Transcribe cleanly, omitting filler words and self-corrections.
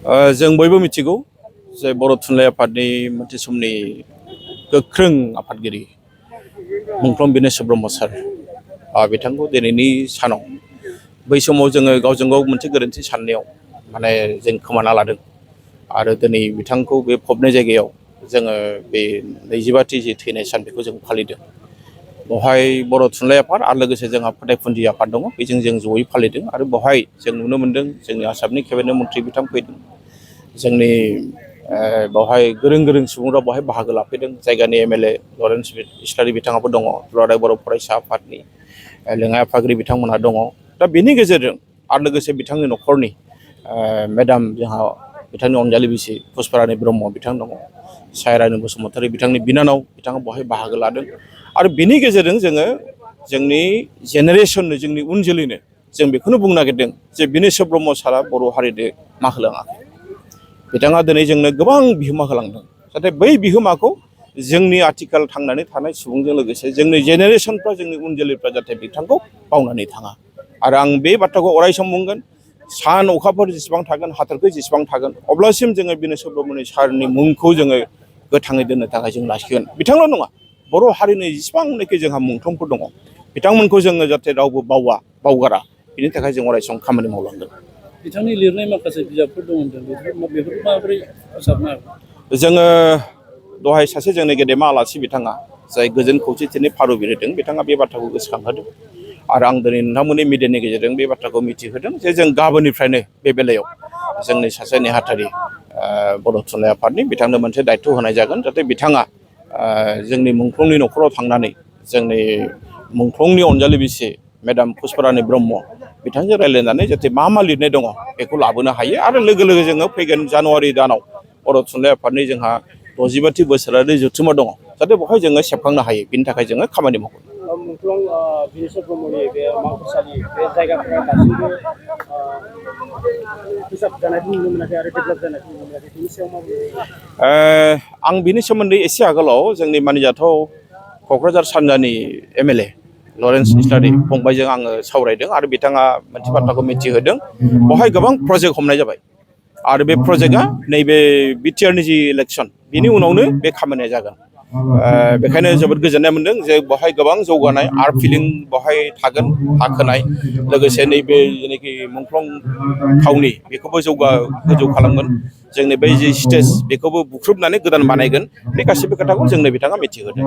जों बयबो मिथिगौ जे बर' थुनलाइ आफादनि मोनसे समनि गोख्रों आफादगिरि मुंख्लं बिनेस्वर ब्रह्म सार बिथांखौ दिनैनि सानाव बै समाव जोङो गावजों गाव मोनसे गोरोन्थि साननायाव माने जों खोमाना लादों आरो दिनै बिथांखौ बे फबनाय जायगायाव जोङो बे 25थि जे थैनाय सान बेखौ जों फालिदों। बेवहाय बर' थुनलाइ आफाद आरो लोगोसे जोंहा फोथायफुनजि आफाद दङ, बेजों जों जयै फालिदों आरो बेवहाय जों नुनो मोन्दों जोंनि आसामनि केबिनेट मन्थ्रि बिथां फैदों। जोंनि बेवहाय गोरों गोरों सुबुंफ्रा बेवहाय बाहागो लाफैदों। जायगानि एमएलए लरेन्स इसलारि बिथाङाबो दङ, दुलाराय बर' फरायसा आफादनि लेङाइ आफादगिरि बिथांमोनहा दङ। दा बेनि गेजेरजों आरो लोगोसे बिथांनि न'खरनि मेडाम जोंहा बिथांनि अनजालि बिसि पुष्पारानि ब्रह्म बिथां दङ, सायरानि बसुमतारी बिथांनि बिनानाव बिथाङा बेवहाय बाहागो लादों। आरो बेनि गेजेरजों जोङो जोंनि जेनेरेसननो जोंनि उन जोलैनो जों बेखौनो बुंनो नागिरदों जे बिनेस्वर ब्रह्म सारा बर' हारिनो मा होलाङाखै, बिथाङा दिनै जोंनो गोबां बिहोमा होलांदों। नाथाय बै बिहोमाखौ जोंनि आथिखाल थांनानै थानाय सुबुंजों लोगोसे जोंनि जेनेरेसनफ्रा जोंनि उन जोलैफ्रा जाहाथे बिथांखौ बावनानै थाङा। आरो आं बे बाथ्राखौ अराय सम बुंगोन, सान अखाफोर जेसेबां थागोन, हाथरखि जेसेबां थागोन, अब्लासिम जोङो बिनेस्वर ब्रह्म सारनि मुंखौ जोङो गोथाङै दोननो थाखाय जों लाखिगोन। बिथांल' नङा, बर' हारिनि जेसेबांनाखि जोंहा मुंख्लंफोर दङ बिथांमोनखौ जोङो जाहाथे रावबो बावगारा, बिनि थाखाय जों अराय सम खामानि मावलांगोन। बिथांनि लिरनाय माखासे बिजाबफोर दं होनदों, बेफोरखौ माबोरै फोसाबनो हागोन? जोङो दहाय सासे जोंनि गेदेमा आलासि बिथाङा जाय गोजोन खौसेथिनि फारु बिरहोदों, बिथाङा बे बाथ्राखौ गोसोखांहोदों आरो आं दिनै नोंथांमोननि मिडियानि गेजेरजों बे बाथ्राखौ मिथिहोदों जे जों गाबोननिफ्रायनो बे बेलायाव जोंनि सासे नेहाथारि बर' थुनलाइ आफादनि बिथांनो मोनसे दायथ' होनाय जागोन, जाहाथे बिथाङा जोंनि मुंख्लंनि न'खराव थांनानै जोंनि मुंख्लंनि अनजालि बिसि मेडाम पुष्पारानि ब्रह्म बिथांजों रायज्लायनानै जाहाथे मा मा लिरनाय दङ बेखौ लाबोनो हायो। आरो लोगो लोगो जोङो फैगोन जानुवारि दानाव बर' थुनलाइ आफादनि जोंहा 65थि बोसोरारि जथुम्मा दङ, जाहाथे बेवहाय जोङो सेबखांनो हायो, बिनि थाखाय जोङो खामानि मावगोन। मुंख्लं बिनेस्वर ब्रह्मनि बे मांखसालि बे जायगाफोरा दासिमबो फोसाबजानायखौ नुनो मोनाखै आरो डेभेलप जानायखौ नुनो मोनाखै, बेनि सायाव माबायदि? आं बिनि सोमोन्दै एसे आगोलाव जोंनि मानिजाथाव क'क्राझार सानजानि एमएलए लरेन्स इसलारि फंबायजों आङो सावरायदों आरो बिथाङा मोनसे बाथ्राखौ मिथिहोदों, बेवहाय गोबां प्रजेक्ट हमनाय जाबाय आरो बे प्रजेक्टआ नैबे बिटिआरनि जि इलेक्सन बिनि उनावनो बे खामानिया जागोन। बेखायनो जोबोद गोजोननाय मोनदों जे बेवहाय गोबां जौगानाय आर्ट फिलिं बेवहाय थागोन, हा खोनाय, लोगोसे नैबे जेनाखि मुंख्लं थावनि बेखौबो गोजौ खालामगोन। जोंनि बै जि स्टेज बेखौबो बुख्रुबनानै गोदान बानायगोन। बे गासैबो खोथाखौ जोंनो बिथाङा मिथिहोदों।